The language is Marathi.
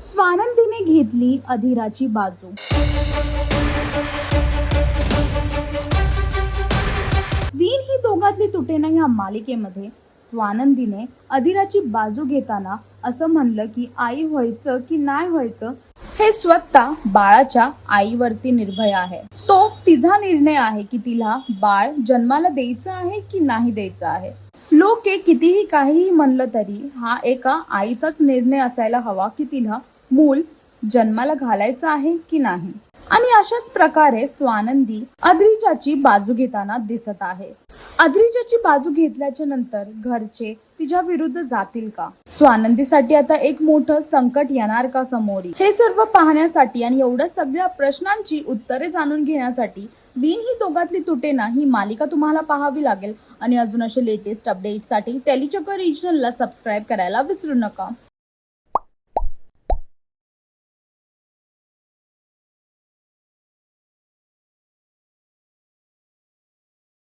स्वानंदीने घेतली अधीराची बाजू। वीण ही दोघातली तुटेना या मालिकेमध्ये स्वानंदीने अधीराची बाजू घेताना असं म्हणलं की आई व्हायचं की नाही व्हायचं हे स्वतः बाळाच्या आईवरती निर्भय आहे। तो तिचा निर्णय आहे की तिला बाळ जन्माला द्यायचं आहे की नाही द्यायचं आहे। लोके कितीही काहीही म्हणलं तरी हा एका आईचाच निर्णय असायला हवा की तिला मूल जन्माला घालायचं आहे की नाही। आणि अशाच प्रकारे स्वानंदी अद्रिजाची बाजू घेताना दिसत आहे। अद्रिजाची बाजू घेतल्याच्या नंतर घरचे तिच्या विरुद्ध जातील का? स्वानंदीसाठी आता एक मोठं संकट येणार का समोरी? हे सर्व पाहण्यासाठी आणि एवढ्या सगळ्या प्रश्नांची उत्तरे जाणून घेण्यासाठी वीण ही दोघातली तुटेना ही मालिका तुम्हाला पाहावी लागेल। आणि अजून असे लेटेस्ट अपडेटसाठी टेलीचक्र रिजनलला सबस्क्राईब करायला विसरू नका।